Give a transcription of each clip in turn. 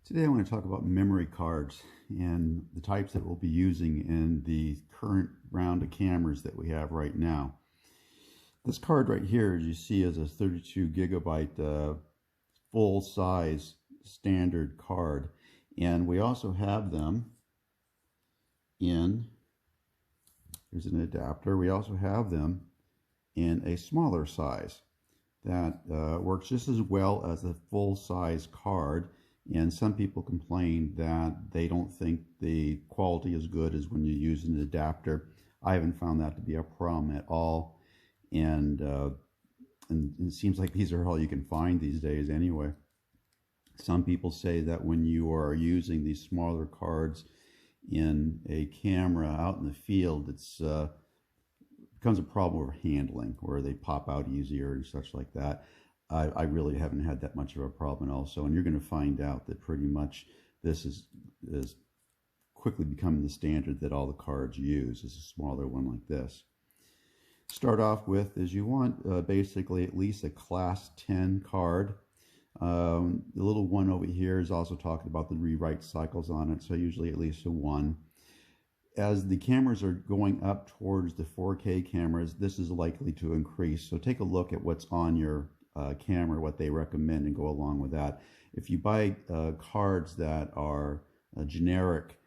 Today I want to talk about memory cards and the types that we'll be using in the current round of cameras that we have right now. This card right here, as you see, is a 32 gigabyte full size standard card, and we also have them in, here's an adapter, we also have them in a smaller size that works just as well as a full size card. And some people complain that they don't think the quality is good as when you use an adapter. I haven't found that to be a problem at all. And it seems like these are all you can find these days anyway. Some people say that when you are using these smaller cards in a camera out in the field, it's becomes a problem with handling, where they pop out easier and such like that. I really haven't had that much of a problem also, and you're going to find out that pretty much this is quickly becoming the standard that all the cards use, is a smaller one like this. Start off with is you want basically at least a class 10 card. The little one over here is also talking about the rewrite cycles on it, so usually at least a 1. As the cameras are going up towards the 4K cameras, this is likely to increase, so take a look at what's on your camera, what they recommend, and go along with that. If you buy cards that are generic,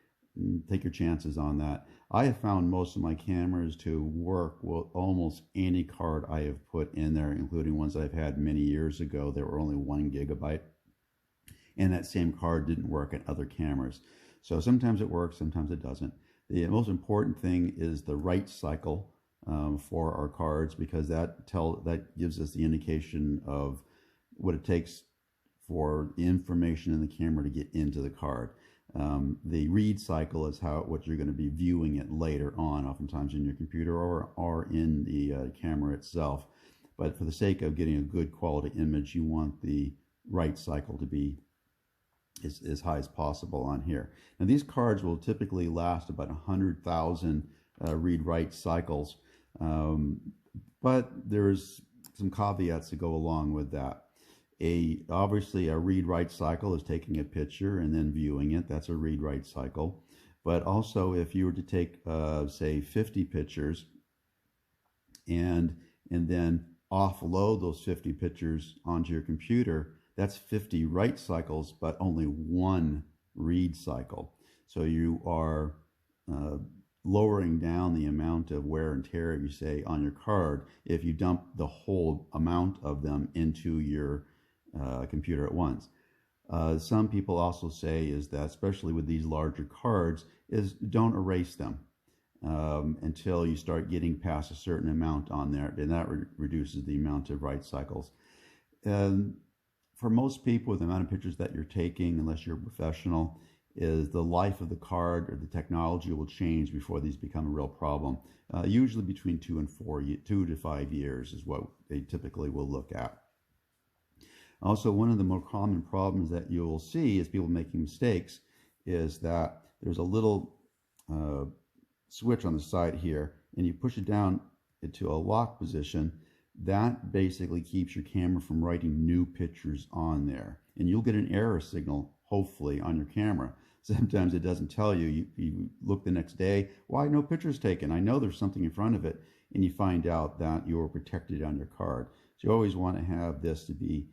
take your chances on that. I have found most of my cameras to work with almost any card I have put in there, including ones I've had many years ago that were only 1 gigabyte, and that same card didn't work on other cameras. So sometimes it works, sometimes it doesn't. The most important thing is the write cycle for our cards, because that gives us the indication of what it takes for the information in the camera to get into the card. The read cycle is what you're going to be viewing it later on, oftentimes in your computer or in the camera itself. But for the sake of getting a good quality image, you want the write cycle to be as high as possible on here. Now these cards will typically last about 100,000 read-write cycles. But there's some caveats to go along with that. Obviously a read-write cycle is taking a picture and then viewing it. That's a read-write cycle. But also if you were to take say 50 pictures and then offload those 50 pictures onto your computer, that's 50 write cycles, but only 1 read cycle. So you are lowering down the amount of wear and tear, you say, on your card if you dump the whole amount of them into your computer at once. Some people also say is that, especially with these larger cards, is don't erase them until you start getting past a certain amount on there, and that reduces the amount of write cycles. For most people, the amount of pictures that you're taking, unless you're a professional, is the life of the card or the technology will change before these become a real problem. Usually between 2 to 5 years is what they typically will look at. Also, one of the more common problems that you will see is people making mistakes is that there's a little switch on the side here, and you push it down into a lock position. That basically keeps your camera from writing new pictures on there, and you'll get an error signal hopefully on your camera. Sometimes it doesn't tell you. You look the next day, why no pictures taken? I know there's something in front of it, and you find out that you're protected on your card. So you always want to have this to be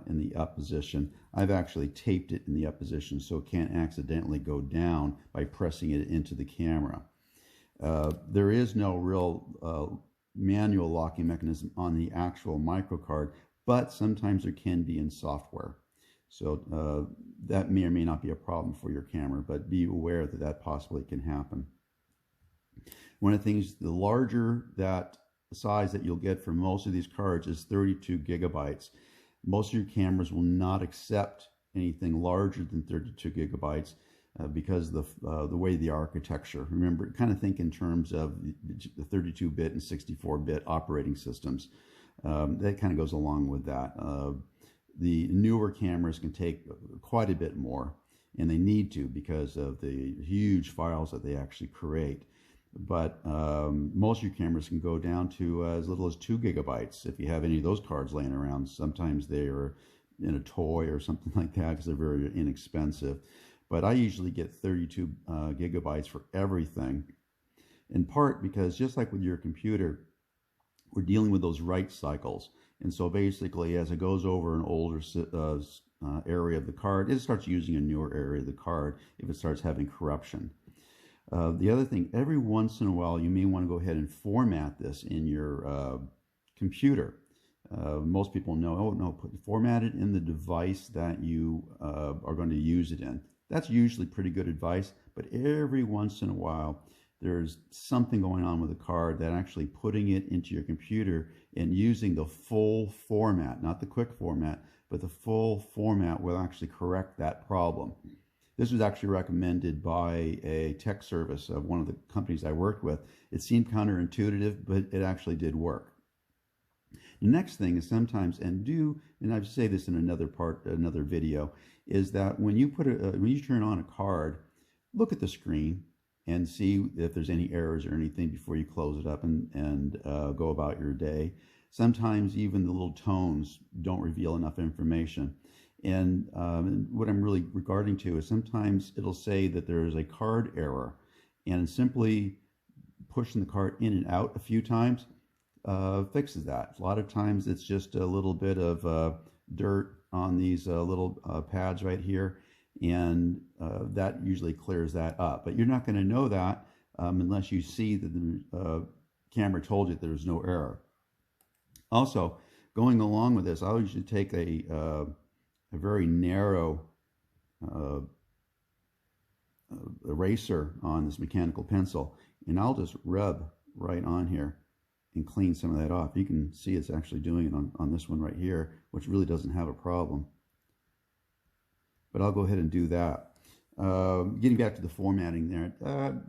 in the up position. I've actually taped it in the up position so it can't accidentally go down by pressing it into the camera. There is no real manual locking mechanism on the actual microcard, but sometimes there can be in software. So that may or may not be a problem for your camera, but be aware that that possibly can happen. One of the things, the larger that size that you'll get for most of these cards is 32 gigabytes. Most of your cameras will not accept anything larger than 32 gigabytes because of the way the architecture. Remember, kind of think in terms of the 32-bit and 64-bit operating systems. That kind of goes along with that. The newer cameras can take quite a bit more, and they need to because of the huge files that they actually create. But most of your cameras can go down to as little as 2 gigabytes if you have any of those cards laying around. Sometimes they are in a toy or something like that because they're very inexpensive. But I usually get 32 gigabytes for everything, in part because just like with your computer, we're dealing with those write cycles. And so basically, as it goes over an older area of the card, it starts using a newer area of the card if it starts having corruption. The other thing, every once in a while, you may want to go ahead and format this in your computer. Most people know, oh no, format it in the device that you are going to use it in. That's usually pretty good advice, but every once in a while, there's something going on with the card that actually putting it into your computer and using the full format, not the quick format, but the full format will actually correct that problem. This was actually recommended by a tech service of one of the companies I worked with. It seemed counterintuitive, but it actually did work. The next thing is sometimes, and I say this in another video, is that when you when you turn on a card, look at the screen and see if there's any errors or anything before you close it up and go about your day. Sometimes even the little tones don't reveal enough information. And what I'm really regarding to is sometimes it'll say that there is a card error, and simply pushing the card in and out a few times fixes that. A lot of times it's just a little bit of dirt on these little pads right here, and that usually clears that up. But you're not going to know that unless you see that the camera told you there's no error. Also, going along with this, I usually take a very narrow eraser on this mechanical pencil, and I'll just rub right on here and clean some of that off. You can see it's actually doing it on this one right here, which really doesn't have a problem. But I'll go ahead and do that. Getting back to the formatting there,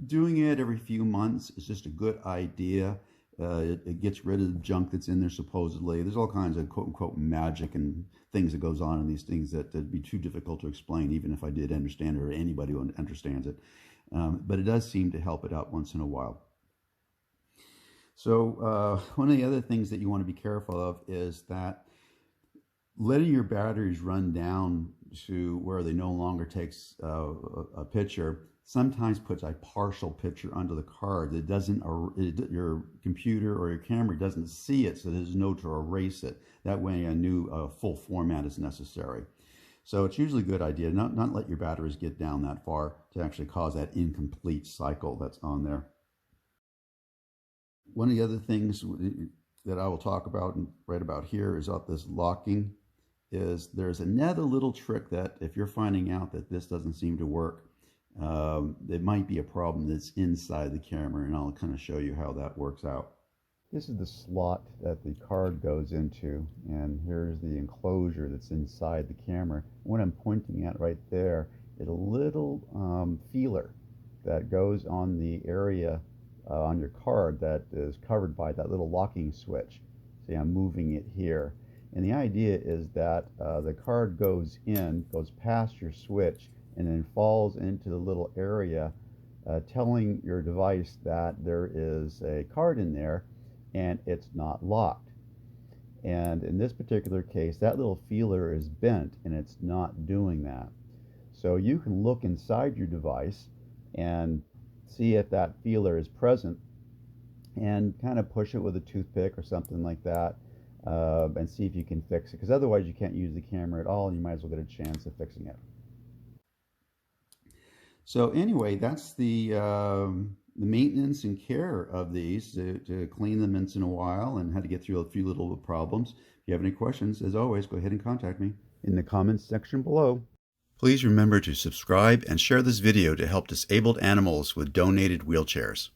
doing it every few months is just a good idea. It gets rid of the junk that's in there supposedly. There's all kinds of quote-unquote magic and things that goes on in these things that would be too difficult to explain, even if I did understand it or anybody who understands it. But it does seem to help it out once in a while. So one of the other things that you want to be careful of is that letting your batteries run down to where they no longer takes a picture sometimes puts a partial picture under the card that doesn't, your computer or your camera doesn't see it, so there's no to erase it. That way a new full format is necessary. So it's usually a good idea not let your batteries get down that far to actually cause that incomplete cycle that's on there. One of the other things that I will talk about right about here is about this locking. There's another little trick that if you're finding out that this doesn't seem to work, it might be a problem that's inside the camera, and I'll kind of show you how that works out. This is the slot that the card goes into, and here's the enclosure that's inside the camera. What I'm pointing at right there is a little feeler that goes on the area on your card that is covered by that little locking switch. See, I'm moving it here. And the idea is that the card goes past your switch and then falls into the little area telling your device that there is a card in there and it's not locked. And in this particular case, that little feeler is bent and it's not doing that. So you can look inside your device and see if that feeler is present and kind of push it with a toothpick or something like that and see if you can fix it, because otherwise you can't use the camera at all and you might as well get a chance of fixing it. So anyway, that's the maintenance and care of these, to clean them once in a while and how to get through a few little problems. If you have any questions, as always, go ahead and contact me in the comments section below. Please remember to subscribe and share this video to help disabled animals with donated wheelchairs.